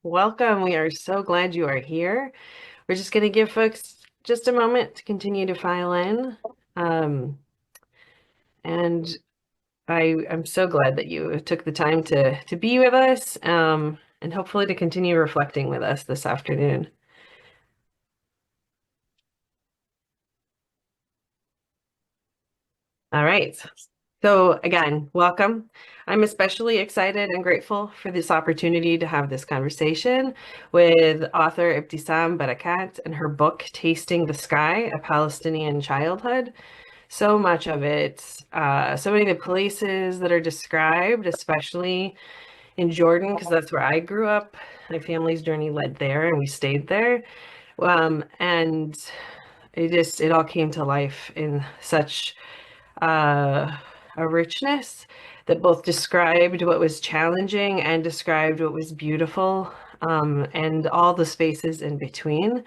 Welcome. We are so glad you are here. We're just going to give folks just a moment to continue to file in. Um, and I'm so glad that you took the time to be with us, and hopefully to continue reflecting with us this afternoon. All right. So again, welcome. I'm especially excited and grateful for this opportunity to have this conversation with author Ibtisam Barakat and her book, Tasting the Sky, A Palestinian Childhood. So much of it, so many of the places that are described, especially in Jordan, because that's where I grew up. My family's journey led there, and we stayed there. And it all came to life in such uh, a richness that both described what was challenging and described what was beautiful, and all the spaces in between.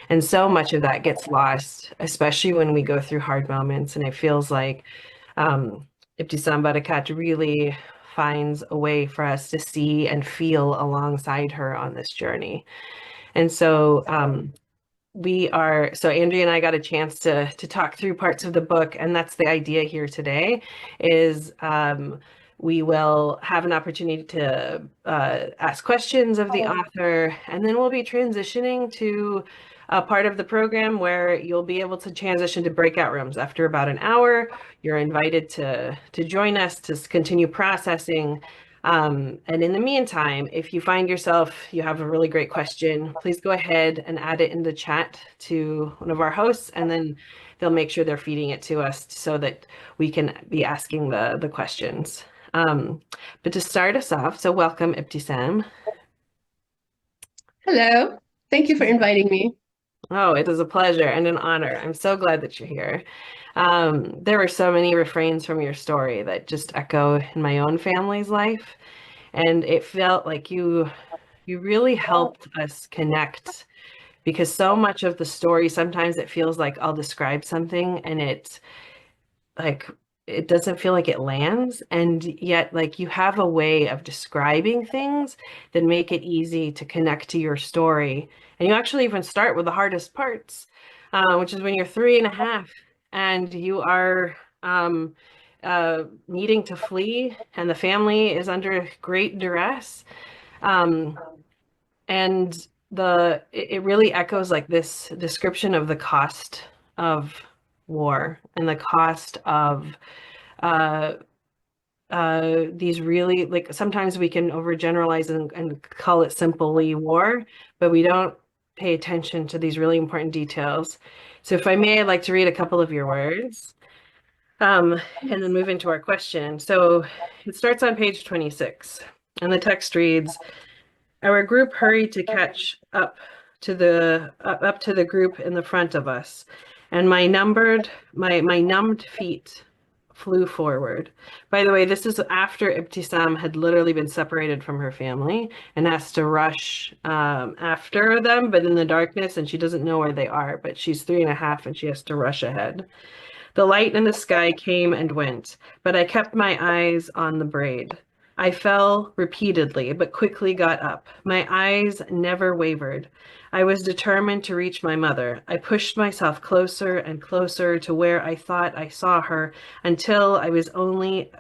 And so much of that gets lost, especially when we go through hard moments. And it feels like um, Ibtisam Barakat really finds a way for us to see and feel alongside her on this journey. And so Andrea and I got a chance to talk through parts of the book, and that's the idea here today is we will have an opportunity to ask questions of the author, and then we'll be transitioning to a part of the program where you'll be able to transition to breakout rooms after about an hour. You're invited to join us to continue processing. And in the meantime, if you find yourself, you have a really great question, please go ahead and add it in the chat to one of our hosts, and then they'll make sure they're feeding it to us so that we can be asking the questions. But to start us off, so welcome, Ibtisam. Hello. Thank you for inviting me. Oh, it is a pleasure and an honor. I'm so glad that you're here. There were so many refrains from your story that just echo in my own family's life, and it felt like you really helped us connect because so much of the story, sometimes it feels like I'll describe something and like it doesn't feel like it lands, and yet like you have a way of describing things that make it easy to connect to your story. And you actually even start with the hardest parts, which is when you're 3.5 and you are needing to flee and the family is under great duress. um, and it really echoes like this description of the cost of war and the cost of uh, these really, like, sometimes we can overgeneralize and call it simply war, but we don't pay attention to these really important details. So if I may, I'd like to read a couple of your words, and then move into our question. So it starts on page 26, and the text reads, our group hurried to catch up to the group in the front of us, and my numbed feet flew forward. By the way, this is after Ibtisam had literally been separated from her family and has to rush after them, but in the darkness, and she doesn't know where they are, but she's 3.5 and she has to rush ahead. The light in the sky came and went, but I kept my eyes on the braid. I fell repeatedly, but quickly got up. My eyes never wavered. I was determined to reach my mother. I pushed myself closer and closer to where I thought I saw her until I was only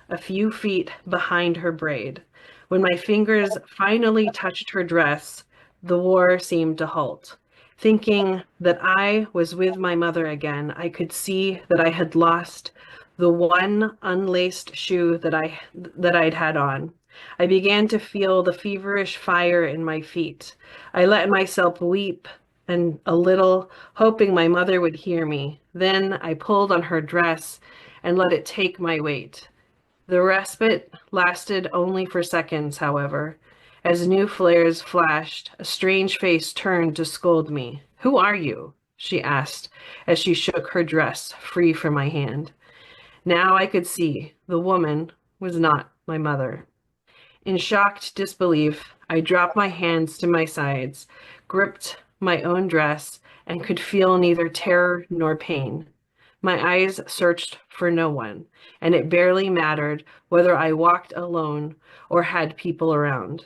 a few feet behind her braid. When my fingers finally touched her dress, the war seemed to halt. Thinking that I was with my mother again, I could see that I had lost the one unlaced shoe that I'd had on. I began to feel the feverish fire in my feet. I let myself weep and a little, hoping my mother would hear me. Then I pulled on her dress and let it take my weight. The respite lasted only for seconds, however. As new flares flashed, a strange face turned to scold me. Who are you? She asked as she shook her dress free from my hand. Now I could see the woman was not my mother. In shocked disbelief, I dropped my hands to my sides, gripped my own dress, and could feel neither terror nor pain. My eyes searched for no one, and it barely mattered whether I walked alone or had people around.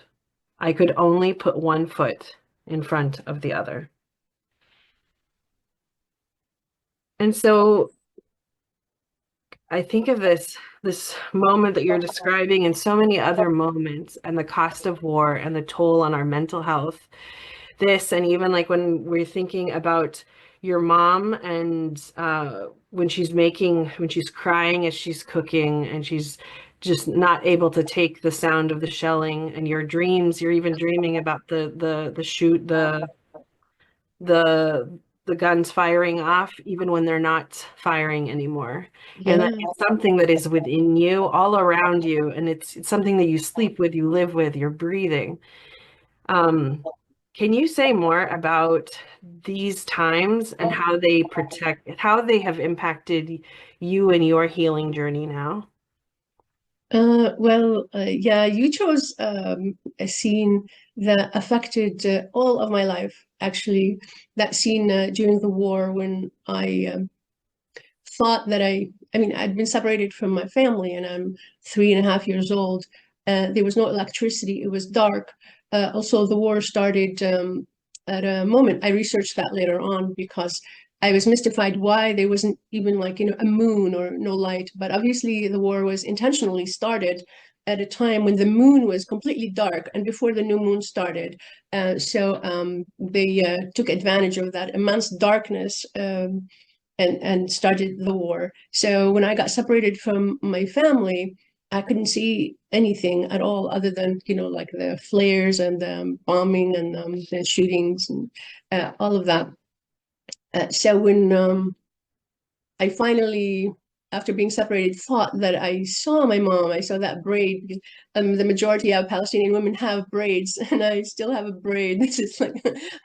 I could only put one foot in front of the other. And so I think of this moment that you're describing and so many other moments and the cost of war and the toll on our mental health. This and even like when we're thinking about your mom and when she's crying as she's cooking and she's just not able to take the sound of the shelling and your dreams, you're even dreaming about the shoot the the guns firing off even when they're not firing anymore. And that Yeah. is something that is within you, all around you, and it's something that you sleep with, you live with, you're breathing. Um, can you say more about these times and how they have impacted you and your healing journey now? Yeah, you chose a scene that affected all of my life, actually. That scene during the war when I thought that I mean, I'd been separated from my family and I'm 3.5 years old. There was no electricity, it was dark. Also, the war started at a moment. I researched that later on because I was mystified why there wasn't even like, a moon or no light. But obviously, the war was intentionally started at a time when the moon was completely dark and before the new moon started. So they took advantage of that immense darkness. And started the war. So when I got separated from my family, I couldn't see anything at all other than, like the flares and the bombing and the shootings and all of that. So when I finally, after being separated, thought that I saw my mom, I saw that braid, because the majority of Palestinian women have braids, and I still have a braid. This is like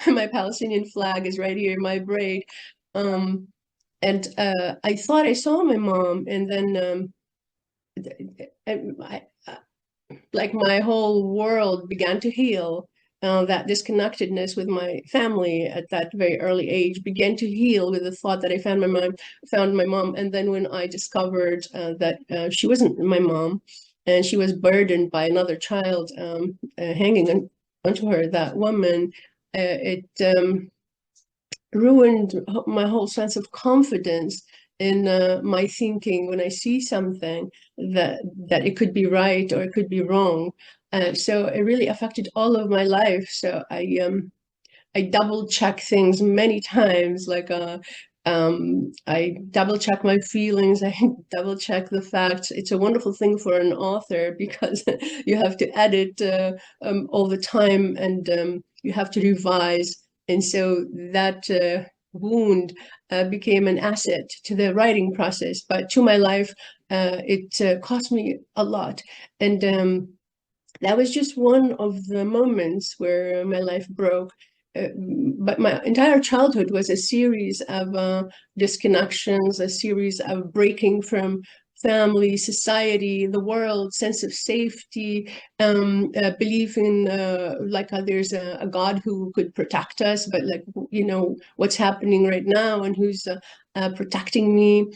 my Palestinian flag is right here, my braid. Um, and I thought I saw my mom, and then like my whole world began to heal. That disconnectedness with my family at that very early age began to heal with the thought that I found my mom. And then when I discovered that she wasn't my mom, and she was burdened by another child hanging onto her, that woman, it ruined my whole sense of confidence in my thinking when I see something that it could be right or it could be wrong. So it really affected all of my life. So I double check things many times. Like I double check my feelings. I double check the facts. It's a wonderful thing for an author because you have to edit all the time and you have to revise. And so that wound became an asset to the writing process. But to my life, it cost me a lot. And that was just one of the moments where my life broke. But my entire childhood was a series of disconnections, a series of breaking from family, society, the world, sense of safety, belief in there's a God who could protect us, but like, what's happening right now and who's protecting me.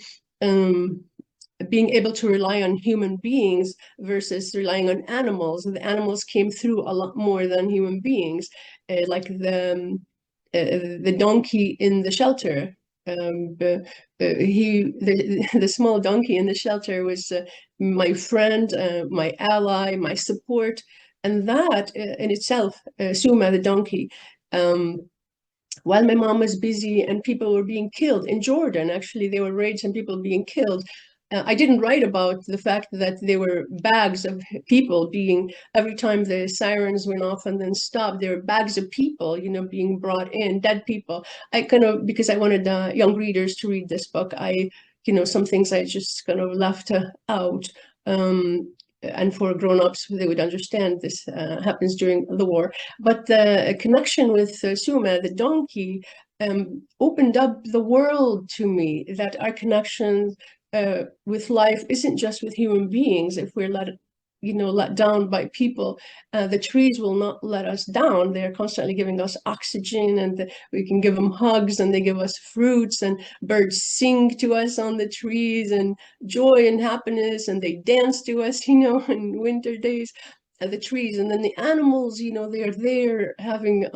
Um, Being able to rely on human beings versus relying on animals. The animals came through a lot more than human beings, like the donkey in the shelter. The small donkey in the shelter was my friend, my ally, my support, and that in itself, Suma the donkey. While my mom was busy and people were being killed in Jordan, actually, there were raids and people being killed. I didn't write about the fact that there were bags of people being, every time the sirens went off and then stopped, there were bags of people, being brought in, dead people. I kind of, because I wanted young readers to read this book, some things I just kind of left out. And for grown-ups, they would understand this happens during the war. But the connection with Suma, the donkey, opened up the world to me, that our connection with life isn't just with human beings. If we're let down by people, the trees will not let us down. They're constantly giving us oxygen, and we can give them hugs, and they give us fruits, and birds sing to us on the trees, and joy and happiness, and they dance to us, in winter days. the trees, and then the animals, they're there having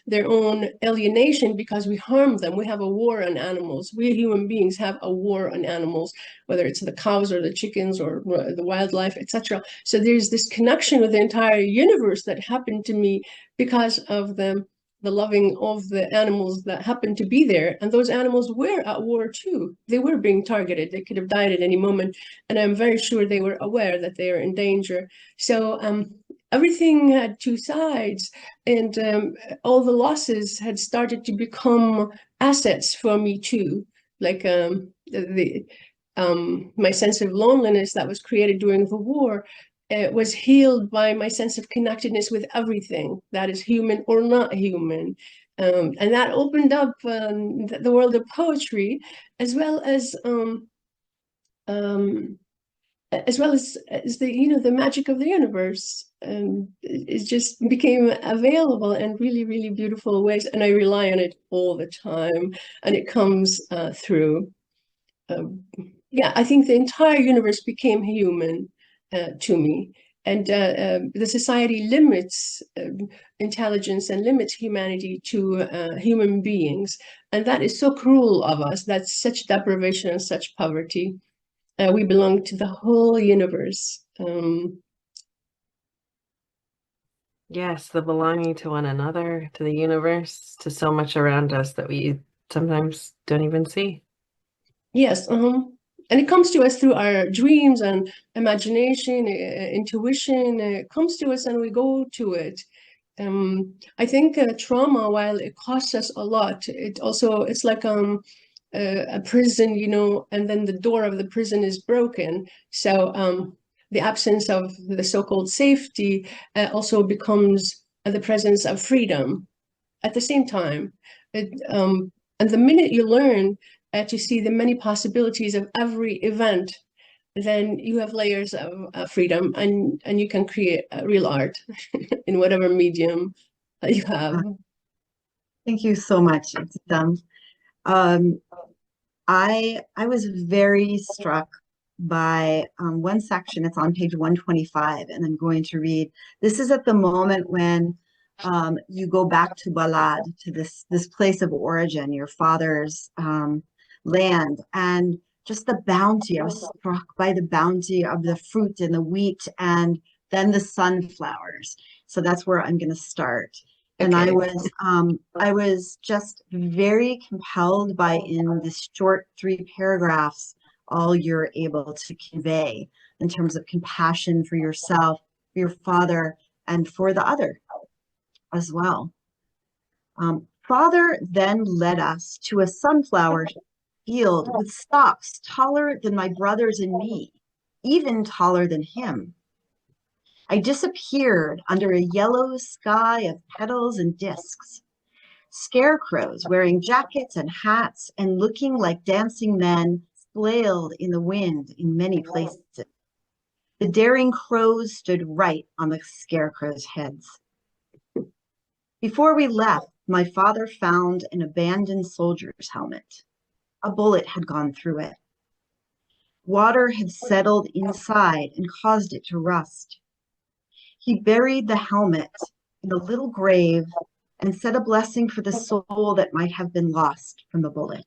their own alienation because we harm them. We have a war on animals. We human beings have a war on animals, whether it's the cows or the chickens or the wildlife, etc. So there's this connection with the entire universe that happened to me because of the loving of the animals that happened to be there. And those animals were at war too. They were being targeted. They could have died at any moment. And I'm very sure they were aware that they are in danger. So everything had two sides, and all the losses had started to become assets for me too. Like my sense of loneliness that was created during the war was healed by my sense of connectedness with everything that is human or not human. And that opened up the world of poetry, as well as um, the magic of the universe. It just became available in really, really beautiful ways, and I rely on it all the time, and it comes through. Yeah, I think the entire universe became human to me. And the society limits intelligence and limits humanity to human beings. And that is so cruel of us. That's such deprivation and such poverty. We belong to the whole universe. Yes, the belonging to one another, to the universe, to so much around us that we sometimes don't even see. Yes, and it comes to us through our dreams and imagination, intuition. It comes to us and we go to it. I think trauma, while it costs us a lot, it's like a prison, and then the door of the prison is broken. So the absence of the so-called safety also becomes the presence of freedom at the same time. And the minute you learn to see the many possibilities of every event, then you have layers of freedom, and you can create real art in whatever medium you have. Thank you so much, Ibtisam. Um, I was very struck by one section. It's on page 125, and I'm going to read. This is at the moment when you go back to Balad, to this place of origin, your father's land, and just the bounty. I was struck by the bounty of the fruit and the wheat, and then the sunflowers. So that's where I'm going to start. And Okay. I was just very compelled by, in this short 3 paragraphs, all you're able to convey in terms of compassion for yourself, for your father, and for the other as well. Father then led us to a sunflower field with stalks taller than my brothers and me, even taller than him. I disappeared under a yellow sky of petals and discs. Scarecrows wearing jackets and hats and looking like dancing men flailed in the wind in many places. The daring crows stood right on the scarecrows' heads. Before we left, my father found an abandoned soldier's helmet. A bullet had gone through it. Water had settled inside and caused it to rust. He buried the helmet in a little grave and said a blessing for the soul that might have been lost from the bullet.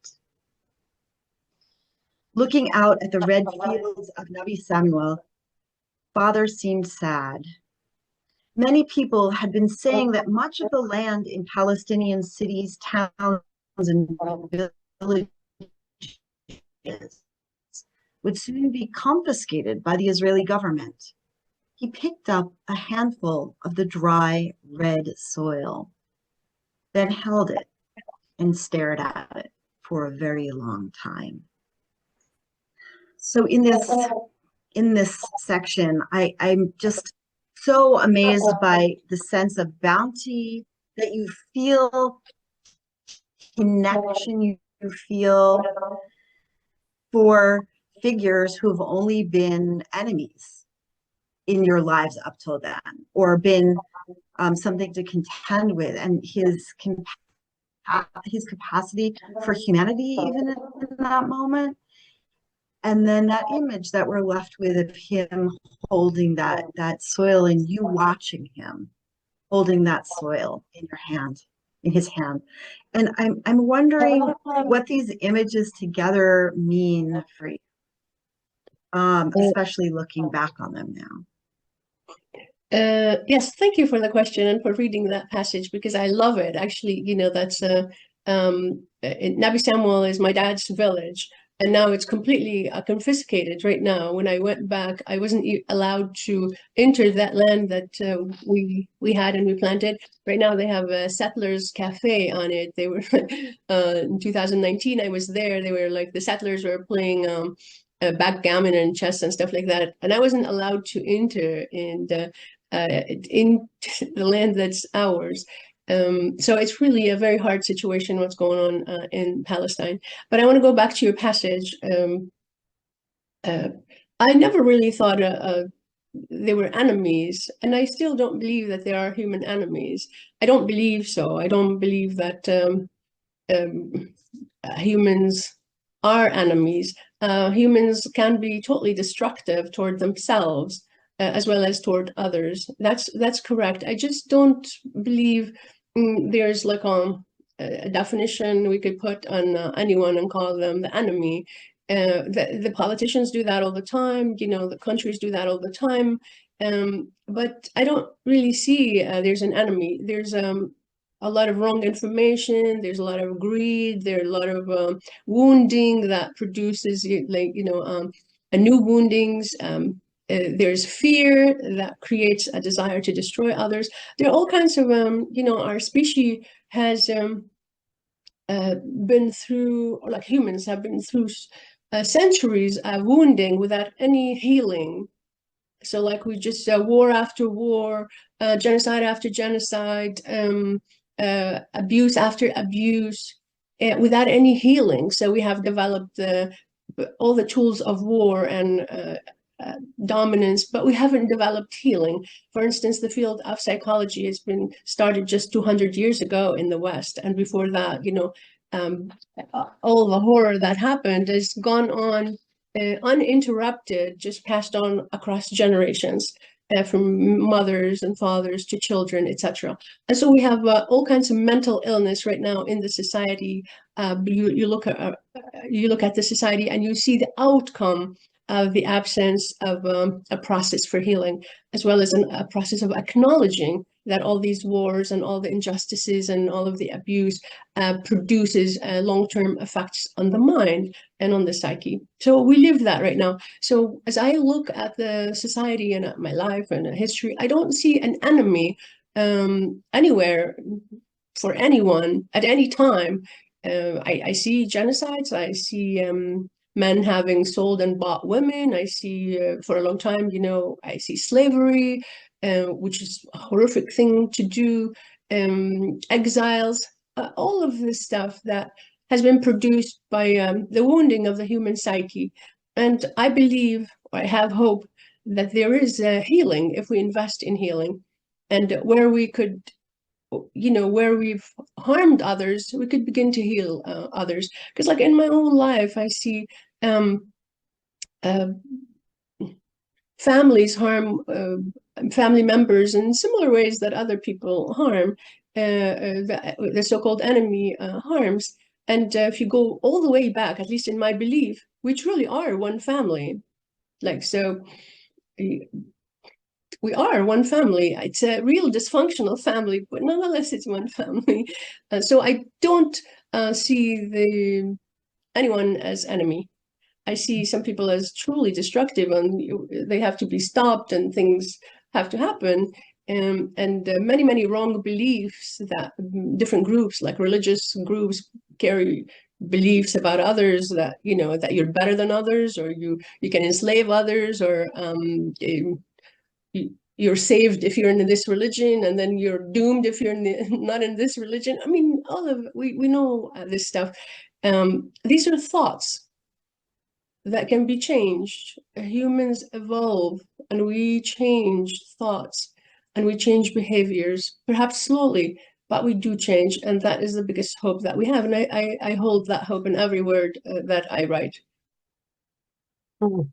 Looking out at the red fields of Nabi Samuel, Father seemed sad. Many people had been saying that much of the land in Palestinian cities, towns, and villages would soon be confiscated by the Israeli government. He picked up a handful of the dry, red soil, then held it and stared at it for a very long time. So in this section, I'm just so amazed by the sense of bounty that you feel, connection you feel for figures who've only been enemies in your lives up till then, or been something to contend with, and his capacity for humanity even in that moment. And then that image that we're left with of him holding that soil and you watching him holding that soil in your hand, in his hand. And I'm wondering what these images together mean for you, especially looking back on them now. Yes, thank you for the question and for reading that passage because I love it. Actually, that's Nabi Samuel is my dad's village, and now it's completely confiscated right now. When I went back, I wasn't allowed to enter that land that we had and we planted. Right now, they have a settlers cafe on it. They were in 2019. I was there. They were like the settlers were playing backgammon and chess and stuff like that, and I wasn't allowed to enter in the land that's ours. So it's really a very hard situation what's going on in Palestine. But I want to go back to your passage. I never really thought they were enemies, and I still don't believe that they are human enemies. I don't believe so. I don't believe that humans are enemies. Humans can be totally destructive toward themselves as well as toward others. That's correct. I just don't believe there's like a definition we could put on anyone and call them the enemy. The politicians do that all the time. The countries do that all the time. But I don't really see there's an enemy. There's a lot of wrong information. There's a lot of greed. There's a lot of wounding that produces a new woundings. There's fear that creates a desire to destroy others. There are all kinds of, our species has been through, or like humans have been through centuries of wounding without any healing. So like we just war after war, genocide after genocide, abuse after abuse, without any healing. So we have developed all the tools of war and dominance, but we haven't developed healing. For instance, the field of psychology has been started just 200 years ago in the West. And before that, all the horror that happened has gone on uninterrupted, just passed on across generations. From mothers and fathers to children, etc. And so we have all kinds of mental illness right now in the society. You look at the society and you see the outcome of the absence of a process for healing, as well as a process of acknowledging that all these wars and all the injustices and all of the abuse produces long-term effects on the mind and on the psyche. So we live that right now. So as I look at the society and at my life and history, I don't see an enemy anywhere for anyone at any time. I see genocides. I see men having sold and bought women. I see for a long time, I see slavery, which is a horrific thing to do, exiles, all of this stuff that has been produced by the wounding of the human psyche. And I believe, or I have hope, that there is healing if we invest in healing. And where we could, where we've harmed others, we could begin to heal others. Because like in my own life, I see families harm family members in similar ways that other people harm, the so-called enemy harms. And if you go all the way back, at least in my belief, we truly are one family. Like, so we are one family. It's a real dysfunctional family, but nonetheless, it's one family. So I don't see anyone as enemy. I see some people as truly destructive, and they have to be stopped, and things have to happen. And many, many wrong beliefs that different groups, like religious groups, carry beliefs about others that, that you're better than others, or you can enslave others, or you're saved if you're in this religion, and then you're doomed if you're not in this religion. I mean, we know this stuff. These are thoughts that can be changed. Humans evolve, and we change thoughts, and we change behaviors, perhaps slowly, but we do change. And that is the biggest hope that we have. And I hold that hope in every word that I write. Mm.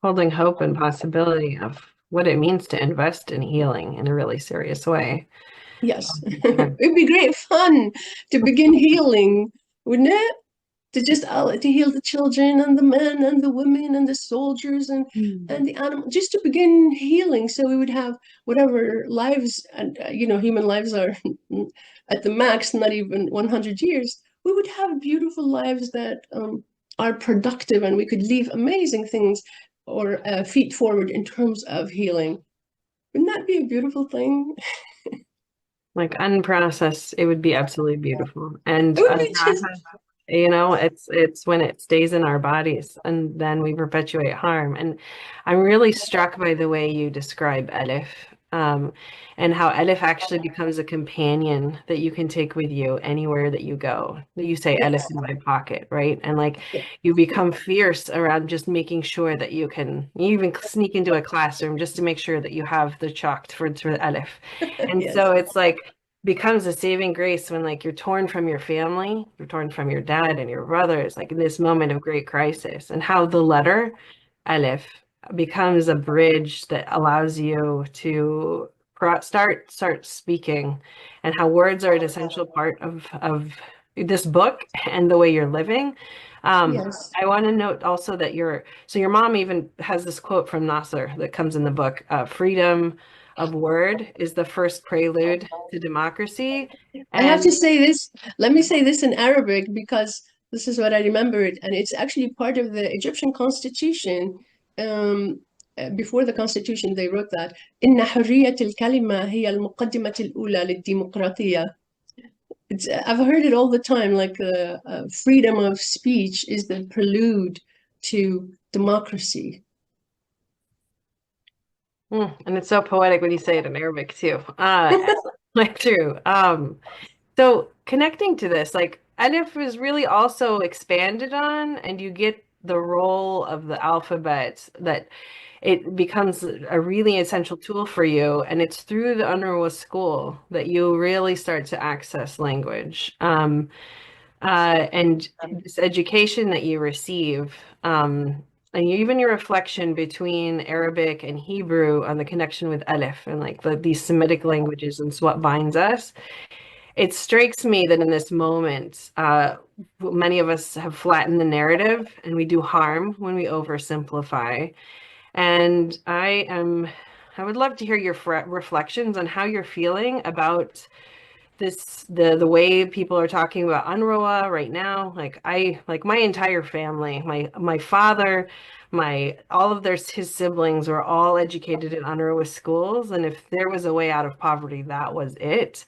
Holding hope and possibility of what it means to invest in healing in a really serious way. Yes, Yeah. it'd be great fun to begin healing, wouldn't it? To just to heal the children and the men and the women and the soldiers Mm. and the animal, just to begin healing, so we would have whatever lives, and human lives are at the max, not even 100 years. We would have beautiful lives that are productive, and we could leave amazing things or feet forward in terms of healing. Wouldn't that be a beautiful thing? Like unprocessed, it would be absolutely beautiful. And It would be just, unprocessed, it's when it stays in our bodies and then we perpetuate harm. And I'm really struck by the way you describe Elif, um, and how Elif actually becomes a companion that you can take with you anywhere that you go. You say Elif yes, in my pocket, right? And like yeah, you become fierce around just making sure that you even sneak into a classroom just to make sure that you have the chalk for Elif. And yes, so it's like becomes a saving grace when like you're torn from your family, you're torn from your dad and your brothers, like in this moment of great crisis, and how the letter Aleph becomes a bridge that allows you to start speaking, and how words are an essential part of this book and the way you're living. yes. I want to note also that your mom even has this quote from Nasser that comes in the book, freedom of word is the first prelude to democracy. I have And to say this, let me say this in Arabic because this is what I remembered, and it's actually part of the Egyptian constitution. Um, Before the constitution, they wrote that إن حرية الكلمة هي المقدمة الأولى للديمقراطية. I've heard it all the time, like freedom of speech is the prelude to democracy. and it's so poetic when you say it in Arabic too. Like true. So connecting to this, like Alif is really also expanded on, and you get the role of the alphabet that it becomes a really essential tool for you. And it's through the UNRWA school that you really start to access language. And this education that you receive, and even your reflection between Arabic and Hebrew on the connection with Aleph and like these Semitic languages and what binds us. It strikes me that in this moment, many of us have flattened the narrative and we do harm when we oversimplify. And I would love to hear your reflections on how you're feeling about the way people are talking about UNRWA right now. Like my entire family, my father, my all of his siblings were all educated in UNRWA schools, and if there was a way out of poverty, that was it.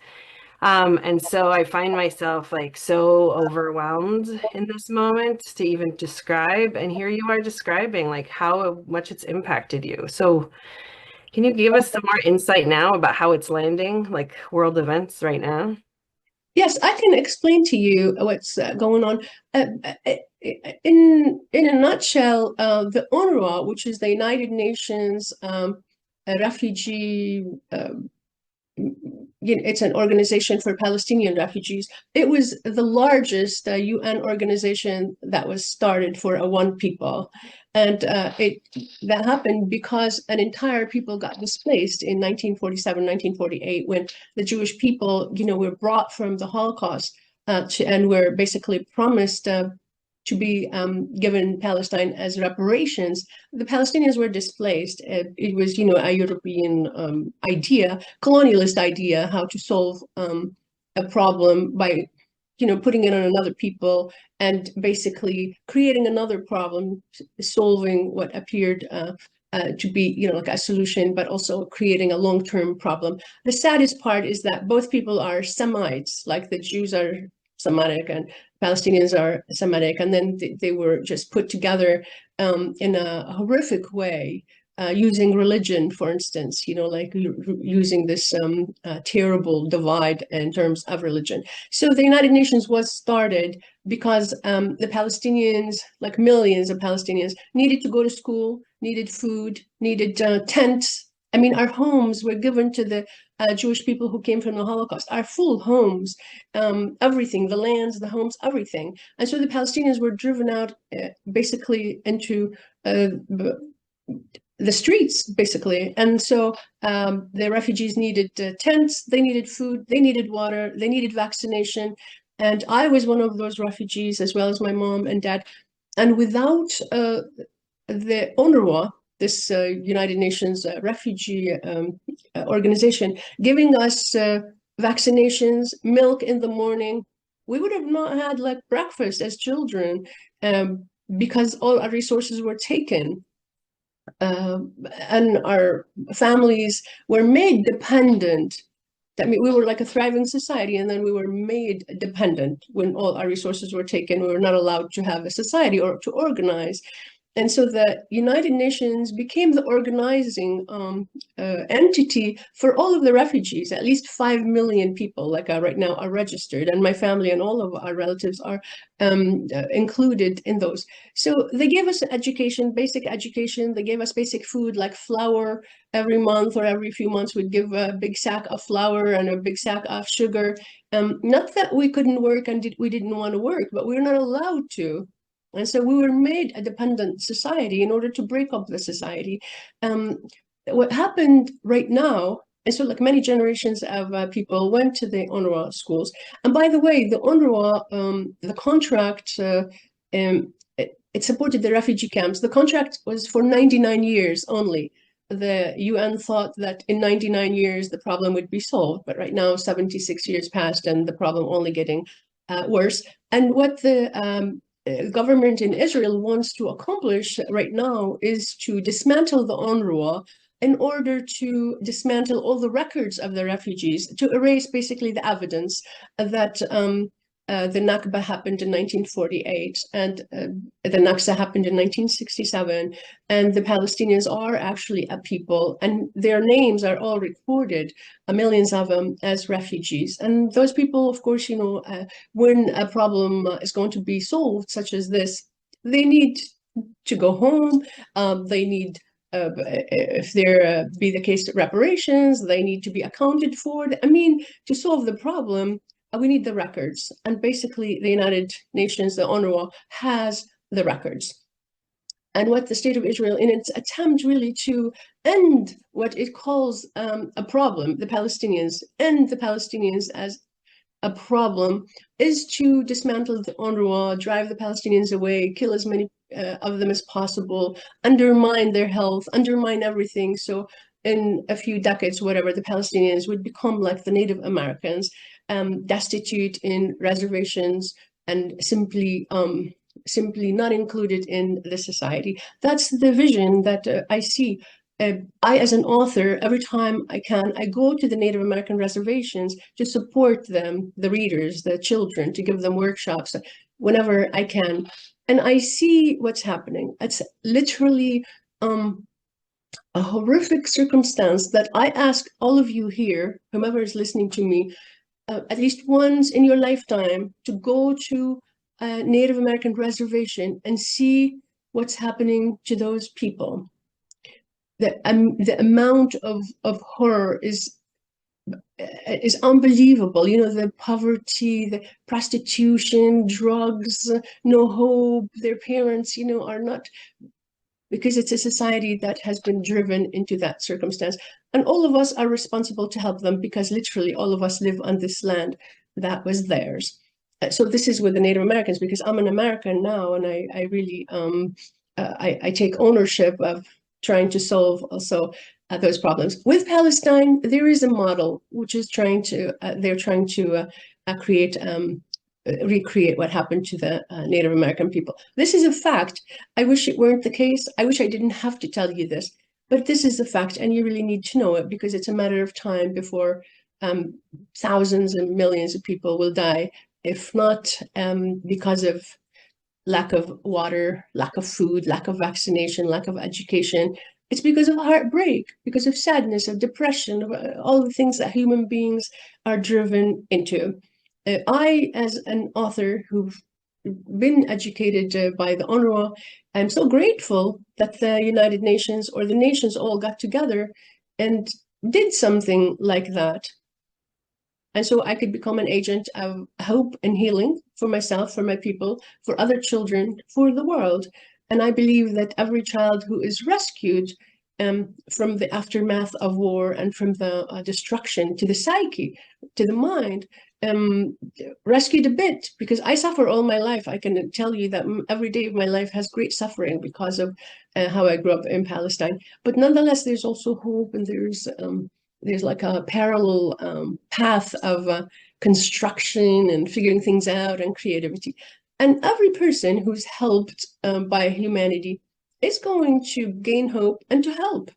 And so I find myself like so overwhelmed in this moment to even describe, and here you are describing like how much it's impacted you. So can you give us some more insight now about how it's landing, like world events right now? Yes, I can explain to you what's going on. In a nutshell, the UNRWA, which is the United Nations Refugee, it's an organization for Palestinian refugees. It was the largest UN organization that was started for a one people, and it that happened because an entire people got displaced in 1947, 1948, when the Jewish people, were brought from the Holocaust and were basically promised to be given Palestine as reparations. The Palestinians were displaced. It was, a European idea, colonialist idea, how to solve a problem by, putting it on another people and basically creating another problem, solving what appeared to be, like a solution, but also creating a long-term problem. The saddest part is that both people are Semites, like the Jews are Semitic and Palestinians are Semitic, and then they were just put together in a horrific way, using religion, for instance, like using this terrible divide in terms of religion. So the United Nations was started because the Palestinians, like millions of Palestinians, needed to go to school, needed food, needed tents, I mean, our homes were given to the Jewish people who came from the Holocaust, our full homes, everything, the lands, the homes, everything. And so the Palestinians were driven out basically into the streets, basically. And so the refugees needed tents, they needed food, they needed water, they needed vaccination. And I was one of those refugees, as well as my mom and dad. And without the UNRWA, this United Nations refugee organization, giving us vaccinations, milk in the morning, we would have not had like breakfast as children because all our resources were taken. And our families were made dependent. I mean, we were like a thriving society, and then we were made dependent when all our resources were taken. We were not allowed to have a society or to organize. And so the United Nations became the organizing entity for all of the refugees. At least 5 million people, like right now, are registered, and my family and all of our relatives are included in those. So they gave us education, basic education. They gave us basic food like flour. Every month or every few months, we'd give a big sack of flour and a big sack of sugar. Not that we couldn't work and we didn't want to work, but we were not allowed to. And so we were made a dependent society in order to break up the society. What happened right now, and so like many generations of people went to the UNRWA schools. And by the way, the UNRWA, the contract, it supported the refugee camps. The contract was for 99 years only. The UN thought that in 99 years, the problem would be solved. But right now, 76 years passed and the problem only getting worse. And what the government in Israel wants to accomplish right now is to dismantle the UNRWA in order to dismantle all the records of the refugees, to erase basically the evidence that the Nakba happened in 1948 and the Naksa happened in 1967, and the Palestinians are actually a people, and their names are all recorded, millions of them, as refugees. And those people, of course, you know, when a problem is going to be solved, such as this, they need to go home. They need, if there be the case of reparations, they need to be accounted for. I mean, to solve the problem, we need the records. And basically, the United Nations, the UNRWA, has the records. And what the State of Israel, in its attempt really to end what it calls a problem, the Palestinians, end the Palestinians as a problem, is to dismantle the UNRWA, drive the Palestinians away, kill as many of them as possible, undermine their health, undermine everything. So in a few decades, whatever, the Palestinians would become like the Native Americans, destitute in reservations and simply not included in the society. That's the vision that I see. I, as an author, every time I can, I go to the Native American reservations to support them, the readers, the children, to give them workshops whenever I can. And I see what's happening. It's literally a horrific circumstance that I ask all of you here, whomever is listening to me, at least once in your lifetime, to go to a Native American reservation and see what's happening to those people. The amount of horror is unbelievable. You know, the poverty, the prostitution, drugs, no hope. Their parents, you know, are not, because it's a society that has been driven into that circumstance. And all of us are responsible to help them, because literally all of us live on this land that was theirs. So this is with the Native Americans, because I'm an American now, and I really, I take ownership of trying to solve also those problems. With Palestine, there is a model which is trying to, they're trying to create, recreate what happened to the Native American people. This is a fact. I wish it weren't the case. I wish I didn't have to tell you this, but this is a fact, and you really need to know it, because it's a matter of time before thousands and millions of people will die, if not because of lack of water, lack of food, lack of vaccination, lack of education. It's because of heartbreak, because of sadness, of depression, of all the things that human beings are driven into. I, as an author who've been educated by the UNRWA, I'm so grateful that the United Nations, or the nations, all got together and did something like that. And so I could become an agent of hope and healing for myself, for my people, for other children, for the world. And I believe that every child who is rescued from the aftermath of war and from the destruction to the psyche, to the mind, rescued a bit, because I suffer all my life. I can tell you that every day of my life has great suffering because of how I grew up in Palestine. But nonetheless, there's also hope, and there's like a parallel path of construction and figuring things out and creativity. And every person who's helped by humanity is going to gain hope and to help.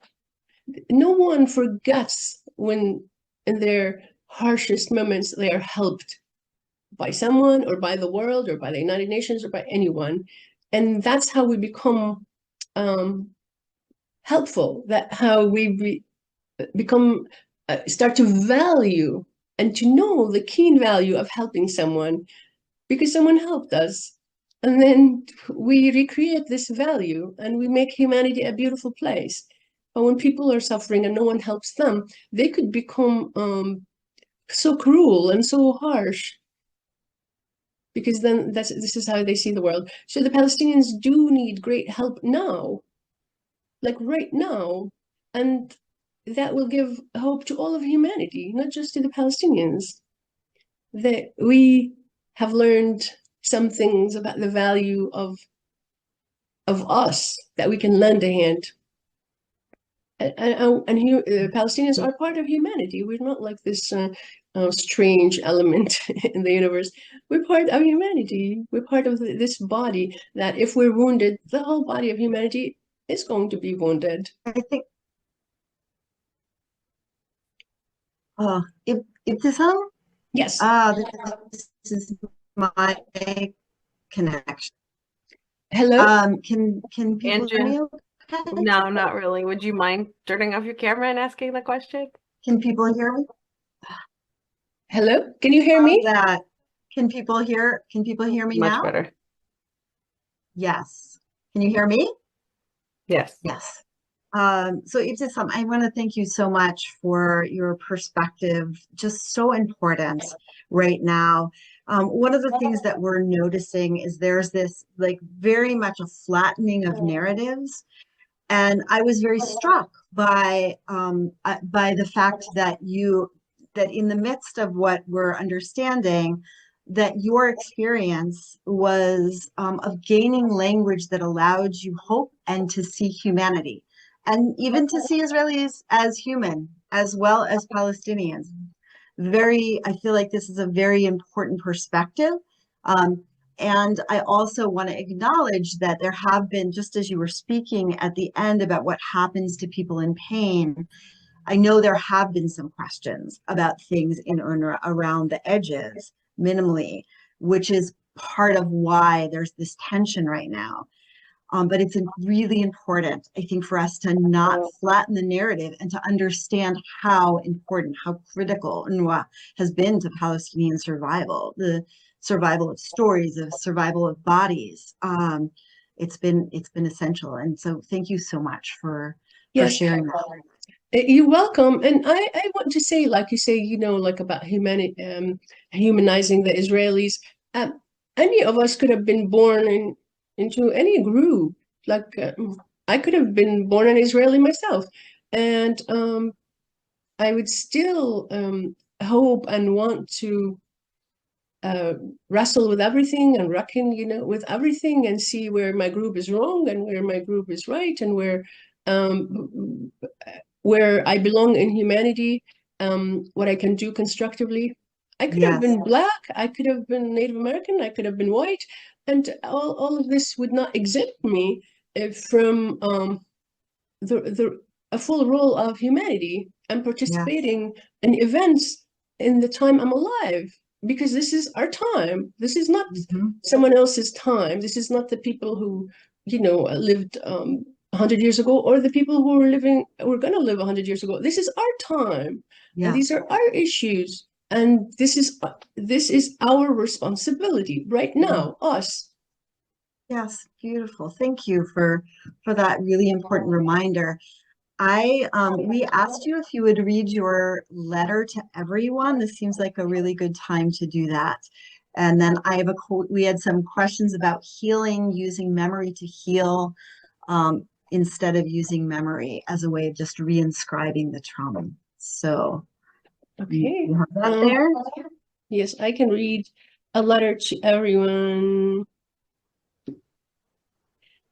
No one forgets when, in their harshest moments, they are helped by someone or by the world or by the United Nations or by anyone. And that's how we become helpful, that how we become start to value and to know the keen value of helping someone because someone helped us. And then we recreate this value and we make humanity a beautiful place. But when people are suffering and no one helps them, they could become so cruel and so harsh, because then this is how they see the world. So the Palestinians do need great help now, like right now. And that will give hope to all of humanity, not just to the Palestinians. That we have learned some things about the value of us, that we can lend a hand. And Palestinians are part of humanity. We're not like this strange element in the universe. We're part of humanity. We're part of this body that if we're wounded, the whole body of humanity is going to be wounded. I think, Ibtisam? Yes. This is my connection. Hello? Can people hear me okay? No, not really. Would you mind turning off your camera and asking the question? Can people hear me? Hello? Can you hear me? That. Can people hear me Much now? better. Yes. Can you hear me? Yes. Yes. So Ibtisam, I want to thank you so much for your perspective, just so important right now. One of the things that we're noticing is there's this like very much a flattening of narratives. And I was very struck by the fact that that in the midst of what we're understanding, that your experience was of gaining language that allowed you hope and to see humanity, and even to see Israelis as human as well as Palestinians. I feel like this is a very important perspective. And I also want to acknowledge that there have been, just as you were speaking at the end about what happens to people in pain, I know there have been some questions about things in UNRWA around the edges, minimally, which is part of why there's this tension right now. But it's really important, I think, for us to not flatten the narrative and to understand how important, how critical UNRWA has been to Palestinian survival, the survival of stories, of survival of bodies. It's been essential. And so thank you so much for sharing that. You're welcome. And I want to say, like you say, like about humanizing the Israelis. Any of us could have been born into any group. Like I could have been born an Israeli myself. And I would still hope and want to wrestle with everything and reckon, with everything and see where my group is wrong and where my group is right, and where I belong in humanity, what I can do constructively. I could have been Black, I could have been Native American, I could have been white, and all of this would not exempt me from a full role of humanity and participating in events in the time I'm alive. Because this is our time. This is not someone else's time. This is not the people who, lived 100 years ago, or the people who were going to live 100 years ago. This is our time. And these are our issues. And this is our responsibility right now, us. Yes, beautiful. Thank you for that really important reminder. We asked you if you would read your letter to everyone. This seems like a really good time to do that. And then we had some questions about healing, using memory to heal, instead of using memory as a way of just reinscribing the trauma. So, Okay. you have that there? Yes, I can read a letter to everyone.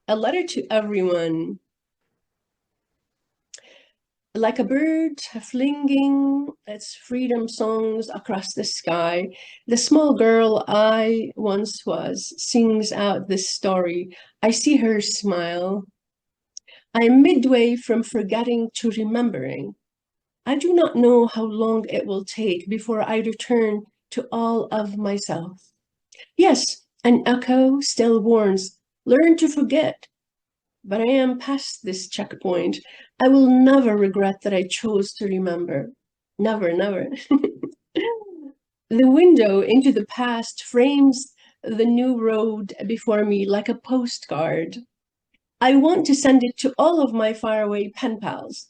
A letter to everyone. Like a bird flinging its freedom songs across the sky, the small girl I once was sings out this story. I see her smile. I am midway from forgetting to remembering. I do not know how long it will take before I return to all of myself. Yes, an echo still warns, learn to forget. But I am past this checkpoint. I will never regret that I chose to remember. Never, never. The window into the past frames the new road before me like a postcard. I want to send it to all of my faraway pen pals.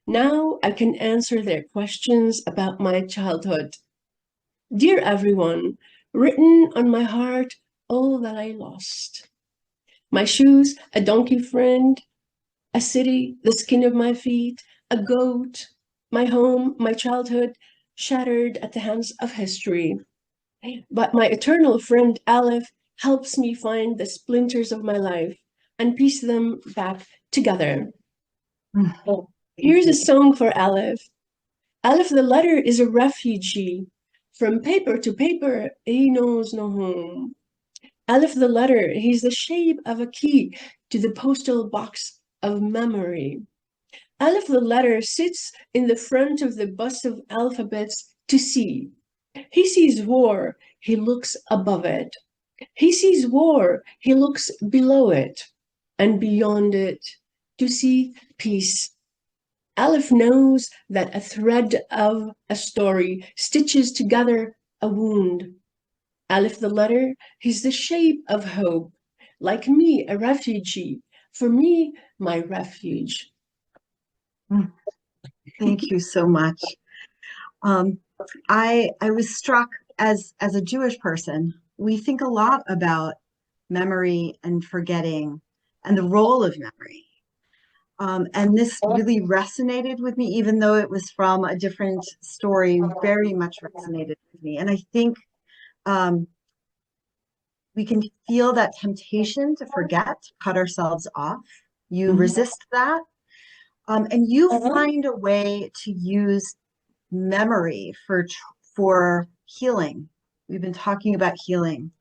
Now I can answer their questions about my childhood. Dear everyone, written on my heart all that I lost. My shoes, a donkey friend, a city, the skin of my feet, a goat, my home, my childhood, shattered at the hands of history. But my eternal friend Aleph helps me find the splinters of my life and piece them back together. Here's a song for Aleph. Aleph the letter is a refugee. From paper to paper, he knows no home. Aleph the letter, he's the shape of a key to the postal box of memory. Aleph the letter sits in the front of the bus of alphabets to see. He sees war, he looks above it. He sees war, he looks below it and beyond it to see peace. Aleph knows that a thread of a story stitches together a wound. Aleph the letter, he's the shape of hope. Like me, a refugee. For me, my refuge. Thank you so much. I was struck as a Jewish person, we think a lot about memory and forgetting and the role of memory. And this really resonated with me, even though it was from a different story, very much resonated with me. And I think we can feel that temptation to forget, cut ourselves off. You resist that. And you find a way to use memory for healing. We've been talking about healing.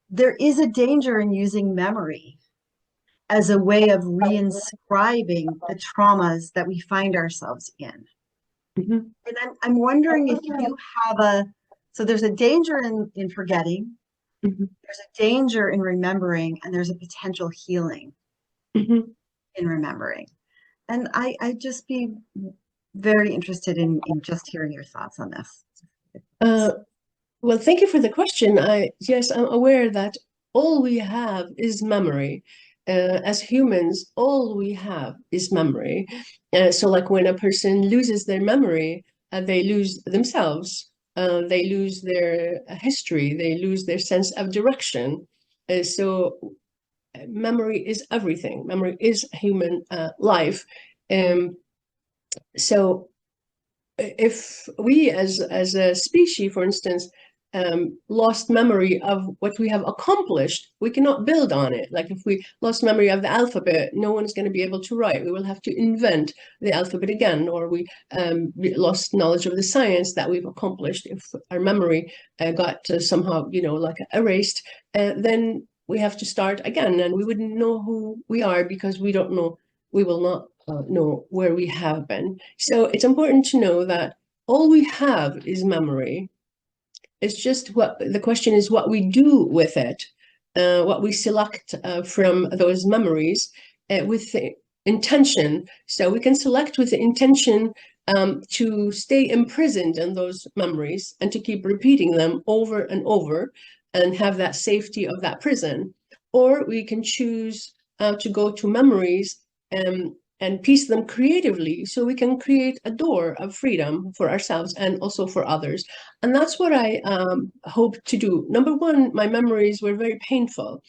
There is a danger in using memory as a way of reinscribing the traumas that we find ourselves in. And I'm wondering if you have so there's a danger in forgetting, there's a danger in remembering, and there's a potential healing in remembering. And I'd just be very interested in just hearing your thoughts on this. Well, thank you for the question. Yes, I'm aware that all we have is memory. As humans, all we have is memory. So like when a person loses their memory, they lose themselves. They lose their history. They lose their sense of direction. So memory is everything. Memory is human life. So if we as a species, for instance, lost memory of what we have accomplished, we cannot build on it. Like if we lost memory of the alphabet, no one is going to be able to write. We will have to invent the alphabet again, or we lost knowledge of the science that we've accomplished. If our memory got somehow, like erased, then we have to start again, and we wouldn't know who we are because we don't know. We will not know where we have been. So it's important to know that all we have is memory. It's just the question is what we do with it, what we select from those memories with the intention. So we can select with the intention to stay imprisoned in those memories and to keep repeating them over and over and have that safety of that prison. Or we can choose to go to memories and piece them creatively so we can create a door of freedom for ourselves and also for others. And that's what I hope to do. Number one, my memories were very painful.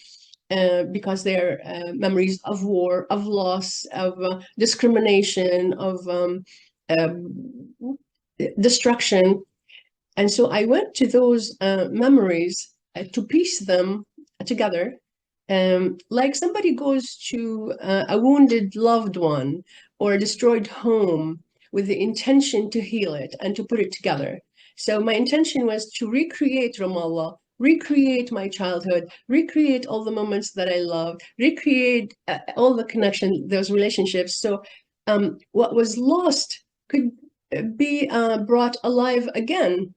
Because they're memories of war, of loss, of discrimination, of destruction. And so I went to those memories to piece them together. Like somebody goes to a wounded loved one or a destroyed home with the intention to heal it and to put it together. So my intention was to recreate Ramallah, recreate my childhood, recreate all the moments that I loved, recreate all the connection, those relationships. So what was lost could be brought alive again.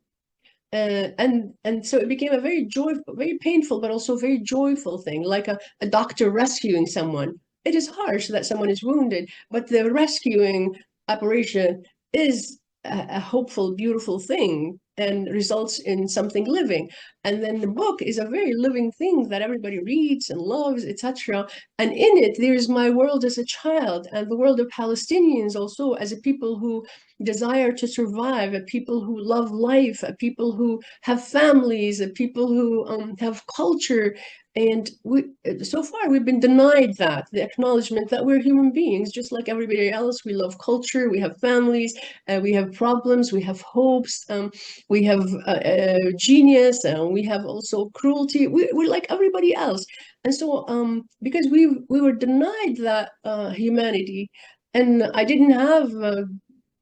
And so it became a very joyful, very painful, but also very joyful thing, like a doctor rescuing someone. It is harsh that someone is wounded, but the rescuing operation is a hopeful, beautiful thing and results in something living. And then the book is a very living thing that everybody reads and loves, etc. And in it, there's my world as a child and the world of Palestinians also as a people who desire to survive, a people who love life, a people who have families, a people who have culture. And so far, we've been denied that, the acknowledgement that we're human beings, just like everybody else. We love culture, we have families, we have problems, we have hopes, we have genius, and we have also cruelty. We're like everybody else. And so because we were denied that humanity, and I didn't have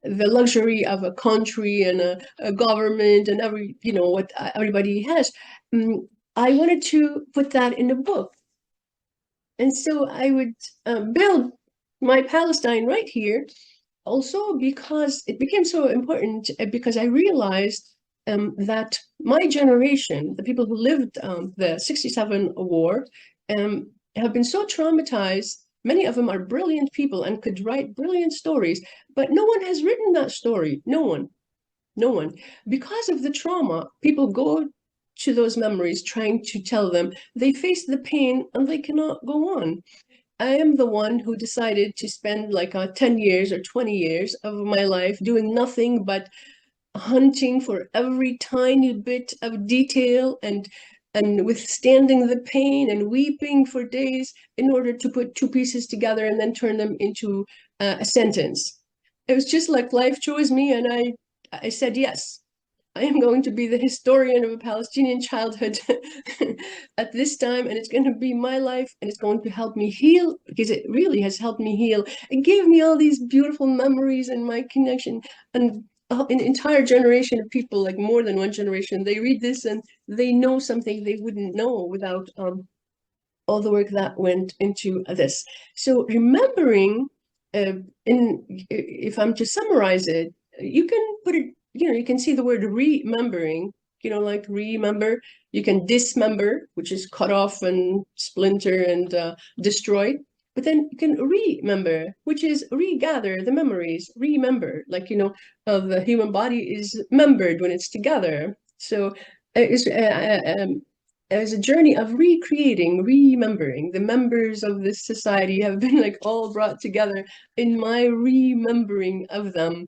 the luxury of a country and a government and what everybody has. I wanted to put that in a book. And so I would build my Palestine right here, also because it became so important because I realized that my generation, the people who lived the 67 war, have been so traumatized. Many of them are brilliant people and could write brilliant stories, but no one has written that story. No one. No one. Because of the trauma, people go to those memories trying to tell them. They face the pain and they cannot go on. I am the one who decided to spend like 10 years or 20 years of my life doing nothing but hunting for every tiny bit of detail and withstanding the pain and weeping for days in order to put two pieces together and then turn them into a sentence. It was just like life chose me, and I said yes. I am going to be the historian of a Palestinian childhood at this time, and it's going to be my life, and it's going to help me heal, because it really has helped me heal. It gave me all these beautiful memories and my connection, and an entire generation of people, like more than one generation, they read this and they know something they wouldn't know without all the work that went into this. So remembering, if I'm to summarize it, you can put it, you can see the word remembering, like remember. You can dismember, which is cut off and splinter and destroy. But then you can remember, which is regather the memories, remember, like, the human body is membered when it's together. So it's a journey of recreating, remembering. The members of this society have been like all brought together in my remembering of them.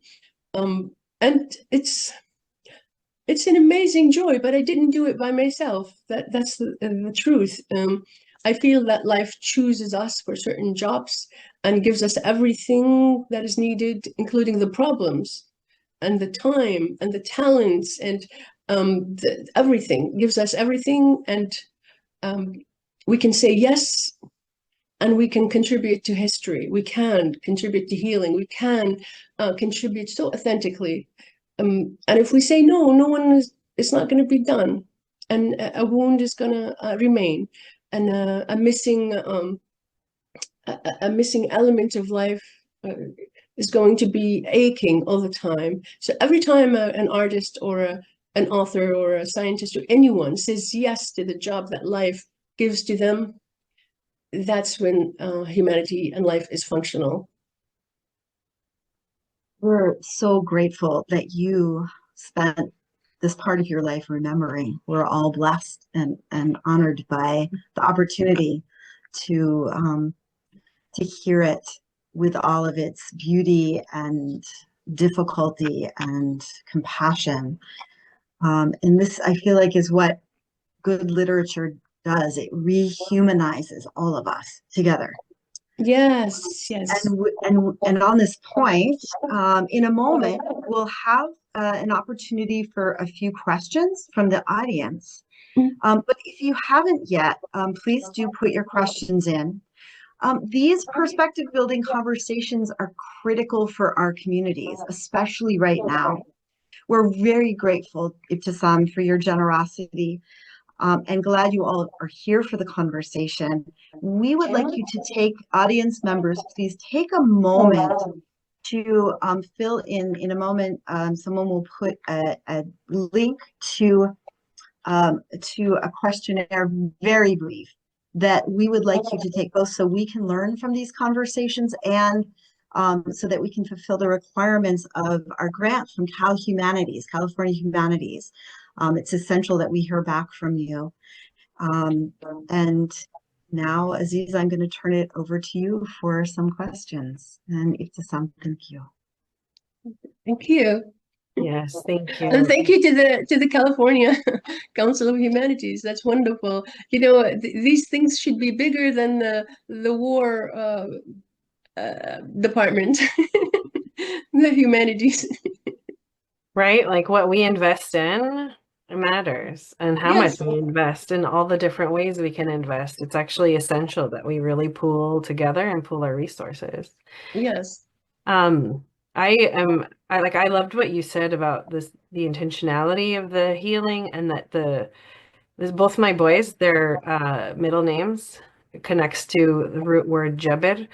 And it's an amazing joy, but I didn't do it by myself. That's the truth. I feel that life chooses us for certain jobs and gives us everything that is needed, including the problems and the time and the talents and everything. Gives us everything, and we can say yes, and we can contribute to history. We can contribute to healing. We can contribute so authentically. And if we say no, it's not going to be done, and a wound is going to remain. And a missing element of life is going to be aching all the time. So every time an artist or an author or a scientist or anyone says yes to the job that life gives to them, that's when humanity and life is functional. We're so grateful that you spent this part of your life remembering. We're all blessed and honored by the opportunity to hear it with all of its beauty and difficulty and compassion. And this, I feel like, is what good literature does. It rehumanizes all of us together. Yes, yes. And on this point, in a moment, we'll have an opportunity for a few questions from the audience. But if you haven't yet, please do put your questions in. These perspective building conversations are critical for our communities, especially right now. We're very grateful, Ibtisam, for your generosity, and glad you all are here for the conversation. We would like you to take, audience members, please take a moment to fill in a moment. Someone will put a link to a questionnaire, very brief, that we would like you to take, both so we can learn from these conversations and so that we can fulfill the requirements of our grant from California Humanities. It's essential that we hear back from you. And now, Aziz, I'm going to turn it over to you for some questions. And Ibtisam, thank you. Thank you. Yes, thank you. And thank you to the California Council of Humanities. That's wonderful. You know, these things should be bigger than the war department, the humanities. Right? Like what we invest in matters, and how Yes. much we invest in all the different ways we can invest. It's actually essential that we really pool together and pool our resources. Yes. I loved what you said about the intentionality of the healing, and that both my boys, their middle names connects to the root word jabir,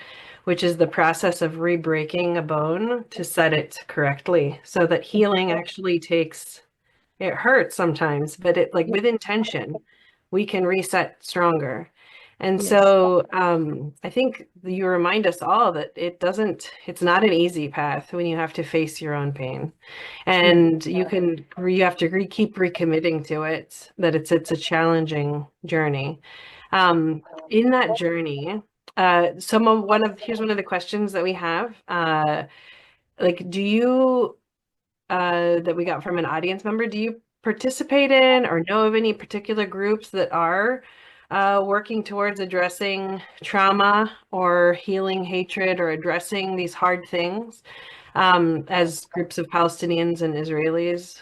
which is the process of re-breaking a bone to set it correctly, so that healing actually takes, it hurts sometimes, but it, like, with intention, we can reset stronger. And Yes. so I think you remind us all that it's not an easy path when you have to face your own pain, and you have to keep recommitting to it, that it's a challenging journey. In that journey, here's one of the questions that we have. Like, that we got from an audience member, do you participate in or know of any particular groups that are working towards addressing trauma or healing hatred or addressing these hard things as groups of Palestinians and Israelis?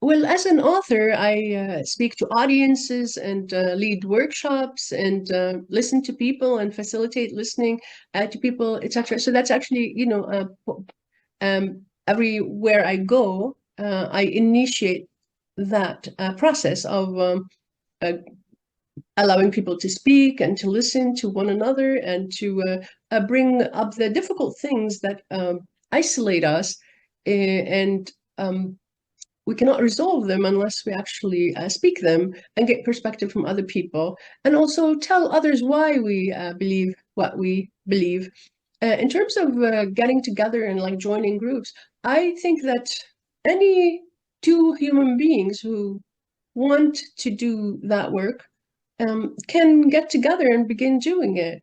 Well, as an author, I speak to audiences and lead workshops and listen to people and facilitate listening to people, etc. So that's actually, you know, everywhere I go, I initiate that process of allowing people to speak and to listen to one another and to bring up the difficult things that isolate us, and we cannot resolve them unless we actually speak them and get perspective from other people, and also tell others why we believe what we believe. In terms of getting together and like joining groups, I think that any two human beings who want to do that work can get together and begin doing it.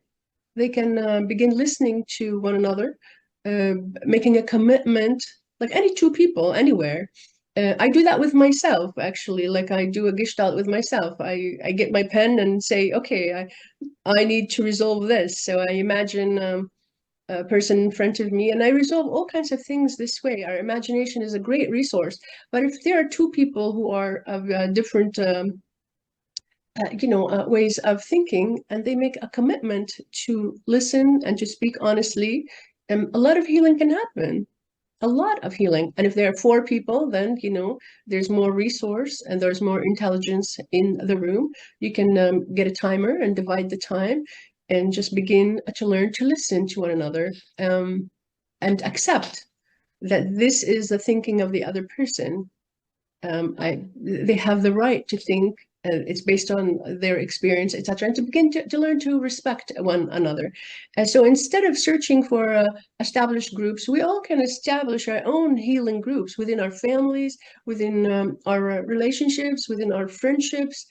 They can begin listening to one another, making a commitment, like any two people anywhere. I do that with myself, actually. Like I do a gestalt with myself. I get my pen and say, okay, I need to resolve this. So I imagine a person in front of me, and I resolve all kinds of things this way. Our imagination is a great resource. But if there are two people who are of different ways of thinking, and they make a commitment to listen and to speak honestly, a lot of healing can happen. A lot of healing. And if there are four people, then, you know, there's more resource and there's more intelligence in the room. You can get a timer and divide the time and just begin to learn to listen to one another, and accept that this is the thinking of the other person. They have the right to think. It's based on their experience, etc., and to begin to learn to respect one another. And so instead of searching for established groups, we all can establish our own healing groups within our families, within our relationships, within our friendships.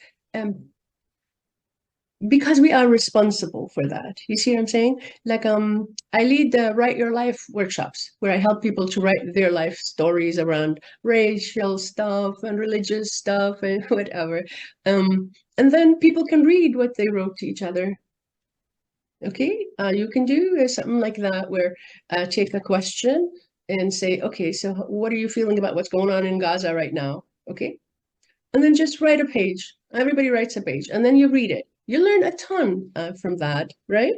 because we are responsible for that. You see what I'm saying? Like I lead the Write Your Life workshops where I help people to write their life stories around racial stuff and religious stuff and whatever. And then people can read what they wrote to each other. Okay, you can do something like that where take a question and say, okay, so what are you feeling about what's going on in Gaza right now? Okay, and then just write a page. Everybody writes a page, and then you read it. You learn a ton from that, right?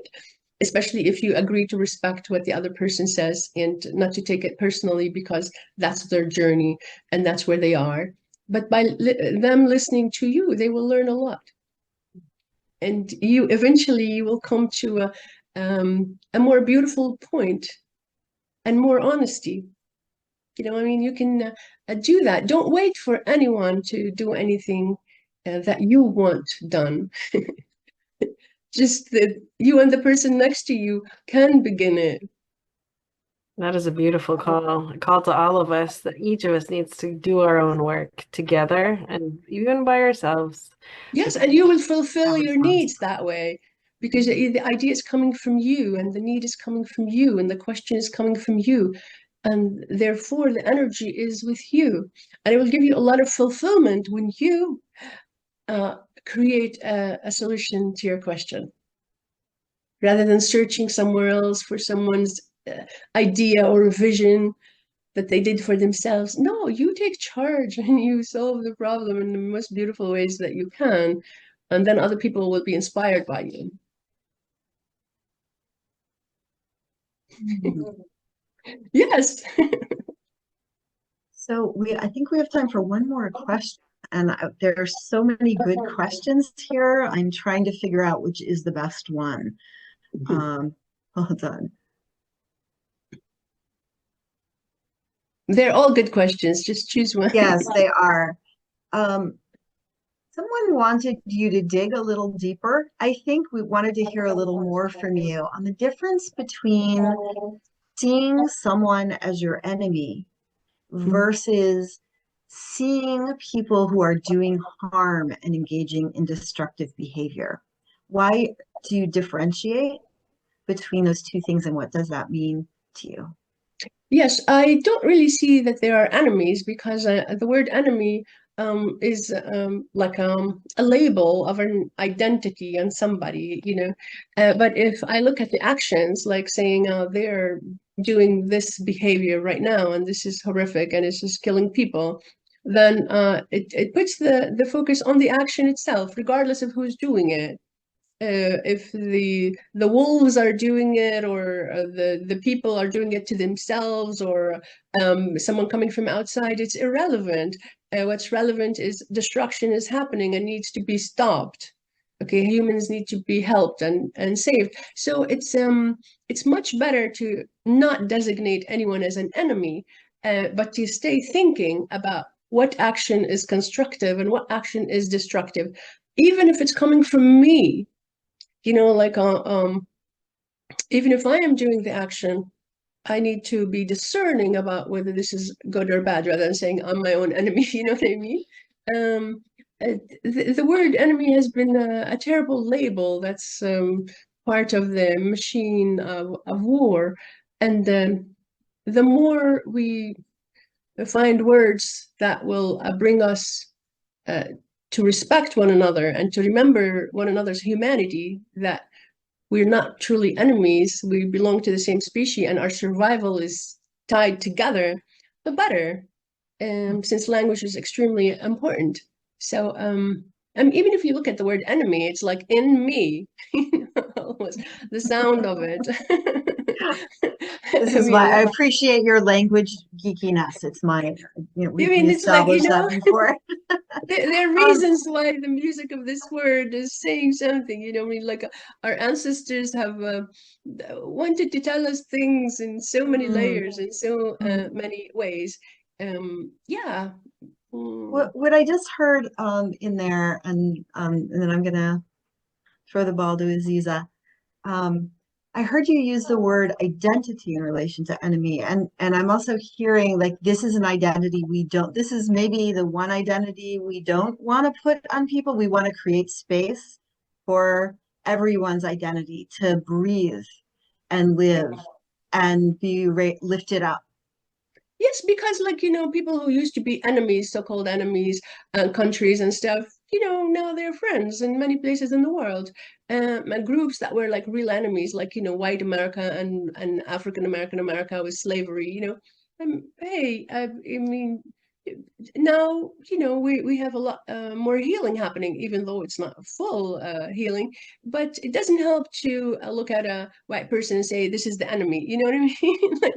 Especially if you agree to respect what the other person says and not to take it personally because that's their journey and that's where they are. But by them listening to you, they will learn a lot. And you eventually you will come to a more beautiful point and more honesty. You know, I mean, you can do that. Don't wait for anyone to do anything that you want done. Just that you and the person next to you can begin it. That is a beautiful call. A call to all of us that each of us needs to do our own work together and even by ourselves. Yes, and you will fulfill your needs that way because the idea is coming from you and the need is coming from you and the question is coming from you. And therefore, the energy is with you. And it will give you a lot of fulfillment when you create a solution to your question rather than searching somewhere else for someone's idea or vision that they did for themselves. No, you take charge and you solve the problem in the most beautiful ways that you can. And then other people will be inspired by you. Yes. So I think we have time for one more question. And there are so many good questions here. I'm trying to figure out which is the best one. Hold on. They're all good questions. Just choose one. Yes, they are. Someone wanted you to dig a little deeper. I think we wanted to hear a little more from you on the difference between seeing someone as your enemy versus seeing people who are doing harm and engaging in destructive behavior. Why do you differentiate between those two things, and what does that mean to you? Yes, I don't really see that there are enemies because the word enemy is like a label of an identity on somebody, you know. But if I look at the actions, like saying they're doing this behavior right now and this is horrific and it's just killing people, then it puts the focus on the action itself, regardless of who's doing it. If the wolves are doing it or the people are doing it to themselves or someone coming from outside, it's irrelevant. What's relevant is destruction is happening and needs to be stopped. Okay, humans need to be helped and saved. So it's much better to not designate anyone as an enemy, but to stay thinking about what action is constructive and what action is destructive, even if it's coming from me. You know, like even if I am doing the action, I need to be discerning about whether this is good or bad, rather than saying I'm my own enemy. You know what I mean? The word enemy has been a terrible label that's part of the machine of war. And the more we find words that will bring us to respect one another and to remember one another's humanity, that we're not truly enemies, we belong to the same species and our survival is tied together, the better, since language is extremely important. So even if you look at the word enemy, it's like in me, the sound of it. This is why I appreciate your language geekiness. It's mine. We established that before. There are reasons why the music of this word is saying something, you know. I mean, like our ancestors have wanted to tell us things in so many layers, in so many ways. Yeah. What I just heard in there, and then I'm gonna throw the ball to Aziza. I heard you use the word identity in relation to enemy, and I'm also hearing like this is an identity we don't. This is maybe the one identity we don't want to put on people. We want to create space for everyone's identity to breathe and live and be lifted up. Yes, because like, people who used to be enemies, so-called enemies, countries and stuff, now they're friends in many places in the world. And groups that were like real enemies, like, white America and African American America with slavery, hey, I mean, now, we have a lot more healing happening, even though it's not full healing. But it doesn't help to look at a white person and say, this is the enemy. You know what I mean? Like,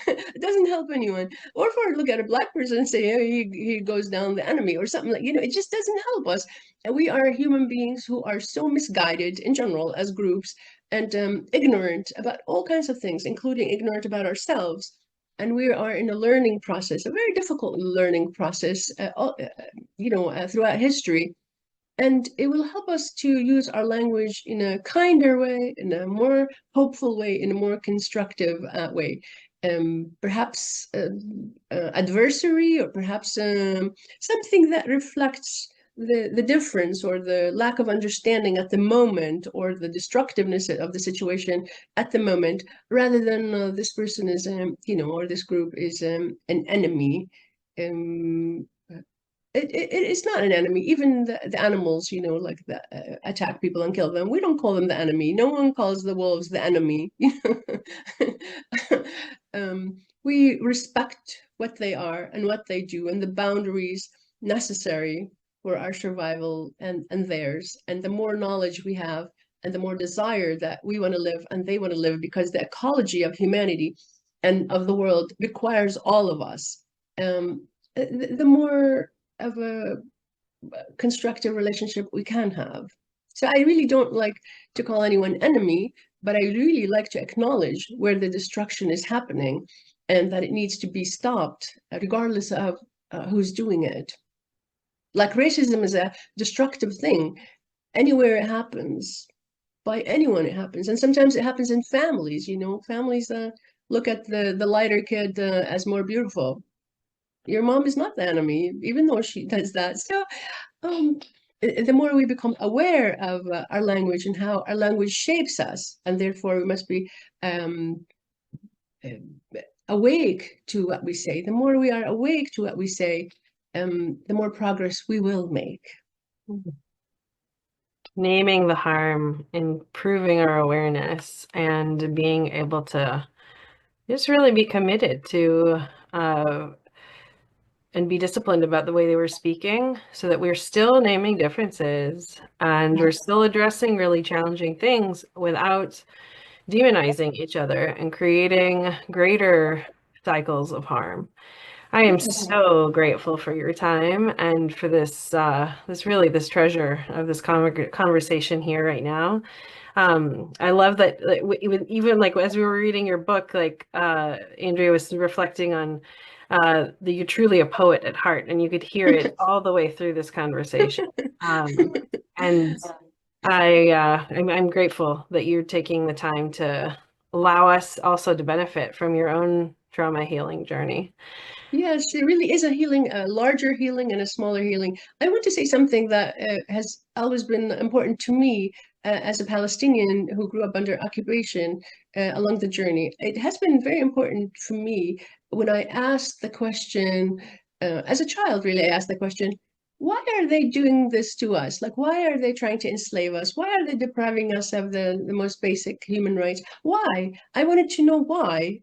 it doesn't help anyone. Or for look at a black person and say, oh, he goes down the enemy or something like, it just doesn't help us. And we are human beings who are so misguided in general as groups and ignorant about all kinds of things, including ignorant about ourselves. And we are in a learning process, a very difficult learning process, throughout history. And it will help us to use our language in a kinder way, in a more hopeful way, in a more constructive way. Perhaps adversary, or perhaps something that reflects the difference or the lack of understanding at the moment, or the destructiveness of the situation at the moment, rather than this person is, or this group is an enemy. It's not an enemy. Even the animals, like attack people and kill them. We don't call them the enemy. No one calls the wolves the enemy. We respect what they are and what they do and the boundaries necessary for our survival and theirs. And the more knowledge we have, and the more desire that we want to live and they want to live, because the ecology of humanity and of the world requires all of us. The more of a constructive relationship we can have. So I really don't like to call anyone enemy, but I really like to acknowledge where the destruction is happening and that it needs to be stopped, regardless of who's doing it. Like racism is a destructive thing. Anywhere it happens, by anyone it happens. And sometimes it happens in families, families look at the lighter kid as more beautiful. Your mom is not the enemy, even though she does that. So the more we become aware of our language and how our language shapes us, and therefore we must be awake to what we say. The more we are awake to what we say, the more progress we will make. Naming the harm, improving our awareness, and being able to just really be committed to and be disciplined about the way they were speaking, so that we're still naming differences and we're still addressing really challenging things without demonizing each other and creating greater cycles of harm. I am so grateful for your time and for this this treasure of this conversation here right now. I love that, like, even like as we were reading your book, like Andrea was reflecting on that you're truly a poet at heart, and you could hear it all the way through this conversation. And I'm grateful that you're taking the time to allow us also to benefit from your own trauma healing journey. Yes, it really is a healing, a larger healing and a smaller healing. I want to say something that has always been important to me as a Palestinian who grew up under occupation along the journey. It has been very important for me when I asked the question, as a child, really, I asked the question, why are they doing this to us? Like, why are they trying to enslave us? Why are they depriving us of the most basic human rights? Why? I wanted to know why.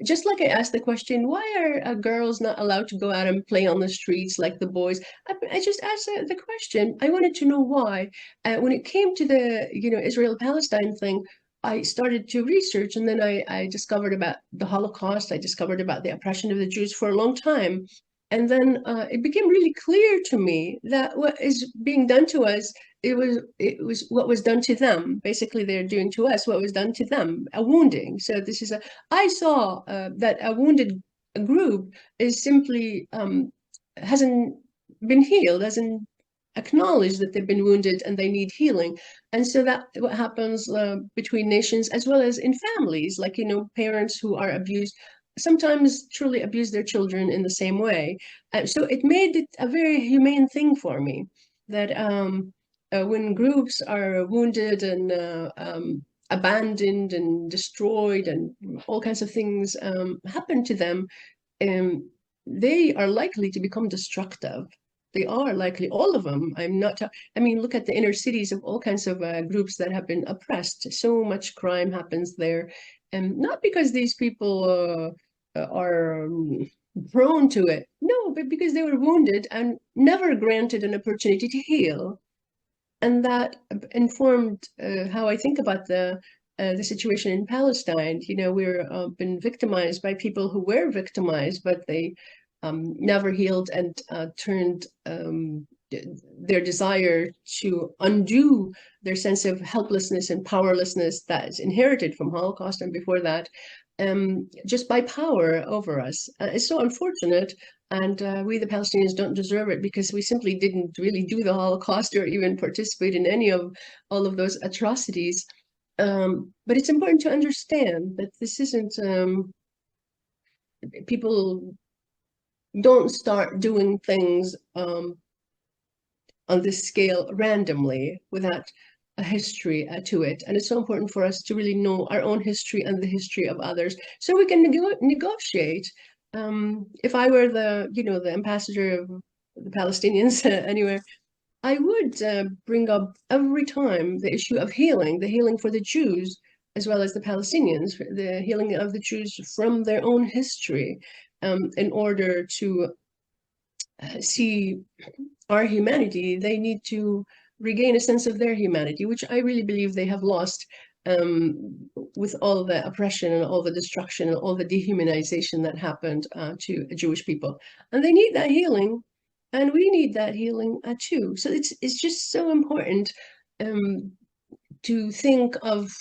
Just like I asked the question, why are girls not allowed to go out and play on the streets like the boys? I just asked the question. I wanted to know why. When it came to the, Israel-Palestine thing, I started to research, and then I discovered about the Holocaust. I discovered about the oppression of the Jews for a long time. And then it became really clear to me that what is being done to us, it was what was done to them. Basically, they're doing to us what was done to them, a wounding. So I saw that a wounded group is simply hasn't been healed, hasn't acknowledged that they've been wounded and they need healing. And so that what happens between nations as well as in families, like, parents who are abused sometimes truly abuse their children in the same way. So it made it a very humane thing for me that when groups are wounded and abandoned and destroyed and all kinds of things happen to them, they are likely to become destructive. They are likely, all of them. I mean, look at the inner cities of all kinds of groups that have been oppressed. So much crime happens there. And not because these people are prone to it. No, but because they were wounded and never granted an opportunity to heal. And that informed how I think about the situation in Palestine. You know, we're been victimized by people who were victimized, but they never healed and turned their desire to undo their sense of helplessness and powerlessness that is inherited from Holocaust and before that, just by power over us. It's so unfortunate. And we, the Palestinians, don't deserve it because we simply didn't really do the Holocaust or even participate in any of all of those atrocities. But it's important to understand that this isn't, people don't start doing things on this scale randomly without a history to it. And it's so important for us to really know our own history and the history of others so we can negotiate. If I were the ambassador of the Palestinians anywhere, I would bring up every time the issue of healing, the healing for the Jews, as well as the Palestinians, the healing of the Jews from their own history, in order to see our humanity. They need to regain a sense of their humanity, which I really believe they have lost with all the oppression and all the destruction and all the dehumanization that happened to Jewish people. And they need that healing, and we need that healing too. So it's just so important to think of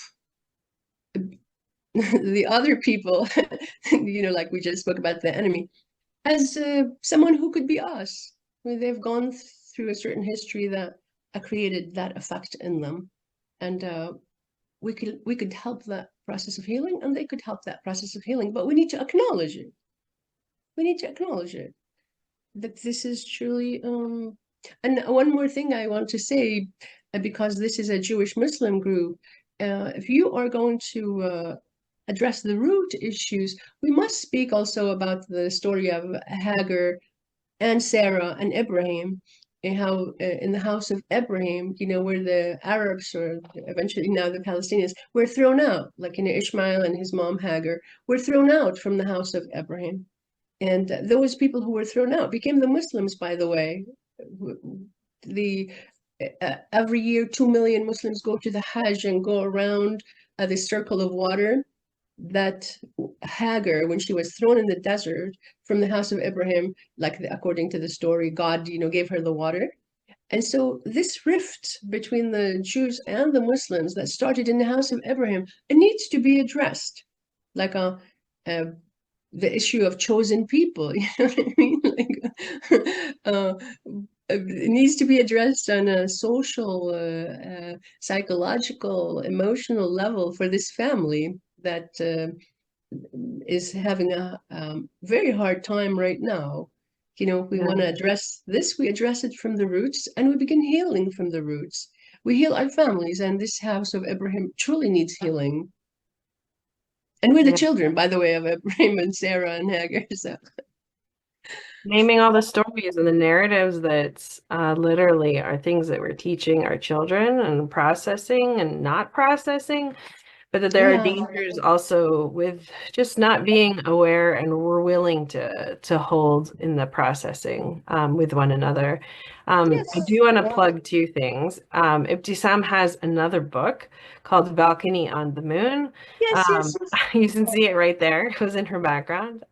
the other people, like we just spoke about the enemy, as someone who could be us. They've gone through a certain history that created that effect in them, and we could help that process of healing, and they could help that process of healing. But we need to acknowledge it. We need to acknowledge it, that this is truly. And one more thing I want to say, because this is a Jewish Muslim group, if you are going to address the root issues, we must speak also about the story of Hagar and Sarah and Abraham, and how in the house of Abraham, where the Arabs, or eventually now the Palestinians, were thrown out, like Ishmael and his mom Hagar were thrown out from the house of Abraham. And those people who were thrown out became the Muslims, by the way. Every year, 2 million Muslims go to the Hajj and go around the circle of water that Hagar, when she was thrown in the desert from the house of Abraham, according to the story, God, gave her the water. And so this rift between the Jews and the Muslims that started in the house of Abraham, it needs to be addressed, like the issue of chosen people. You know what I mean? It needs to be addressed on a social, psychological, emotional level for this family that is having a very hard time right now. We want to address this, we address it from the roots, and we begin healing from the roots. We heal our families, and this house of Abraham truly needs healing. And we're the children, by the way, of Abraham and Sarah and Hagar. So naming all the stories and the narratives that literally are things that we're teaching our children and processing and not processing, but that there are dangers also with just not being aware, and we're willing to hold in the processing with one another. I do want to plug two things. Ibtisam has another book called Balcony on the Moon. Yes. You can see it right there. It was in her background.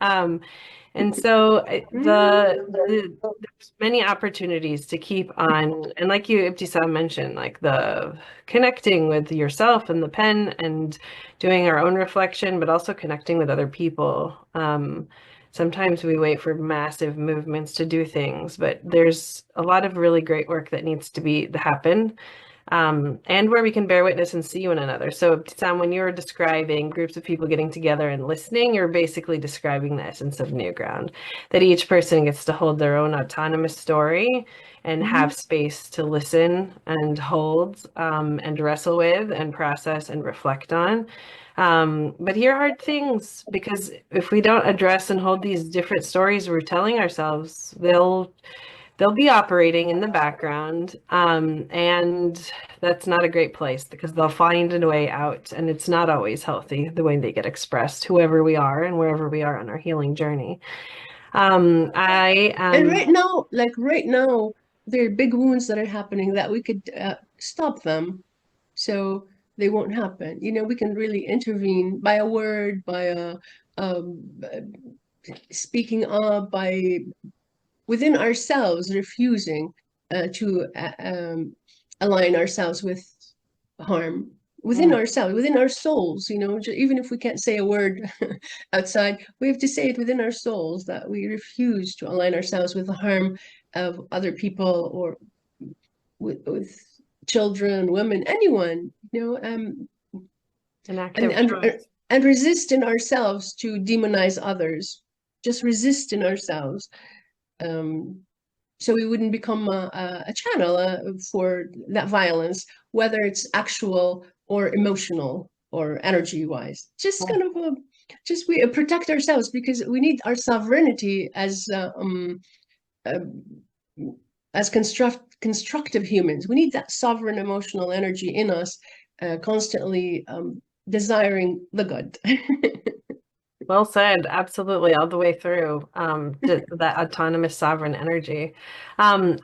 And so there's many opportunities to keep on, and like you, Ibtisam, mentioned, like the connecting with yourself and the pen and doing our own reflection, but also connecting with other people. Sometimes we wait for massive movements to do things, but there's a lot of really great work that needs to happen and where we can bear witness and see one another. So, Sam, when you're describing groups of people getting together and listening, you're basically describing the essence of New Ground, that each person gets to hold their own autonomous story and have space to listen and hold, and wrestle with and process and reflect on. But hear hard things, because if we don't address and hold these different stories we're telling ourselves, they'll be operating in the background, and that's not a great place, because they'll find a way out, and it's not always healthy the way they get expressed, whoever we are and wherever we are on our healing journey. I And right now, there are big wounds that are happening that we could stop them, so they won't happen. You know, we can really intervene by a word, by a speaking up, by within ourselves refusing to align ourselves with harm within ourselves, within our souls. You know, even if we can't say a word outside, we have to say it within our souls, that we refuse to align ourselves with the harm of other people, or with children, women, anyone, you know, an active choice. and resist in ourselves to demonize others. Just resist in ourselves, so we wouldn't become a channel for that violence, whether it's actual or emotional or energy wise. Just kind of just we protect ourselves, because we need our sovereignty as constructive humans. We need that sovereign emotional energy in us, constantly desiring the good. Well said. Absolutely, all the way through, that autonomous sovereign energy. I'm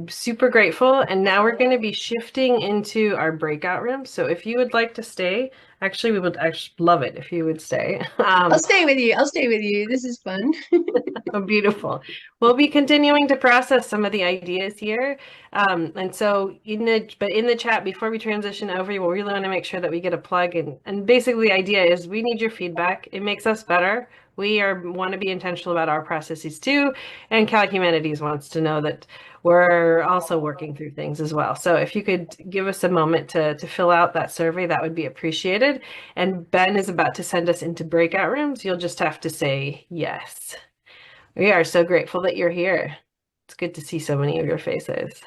super grateful, and now we're going to be shifting into our breakout room. So if you would like to stay, actually, we would actually love it if you would stay. I'll stay with you. I'll stay with you. This is fun. Oh, beautiful. We'll be continuing to process some of the ideas here. And so in the chat, before we transition over, we really want to make sure that we get a plug. And basically the idea is we need your feedback. It makes us better. We want to be intentional about our processes too. And Cal Humanities wants to know that we're also working through things as well. So if you could give us a moment to fill out that survey, that would be appreciated. And Ben is about to send us into breakout rooms. You'll just have to say yes. We are so grateful that you're here. It's good to see so many of your faces.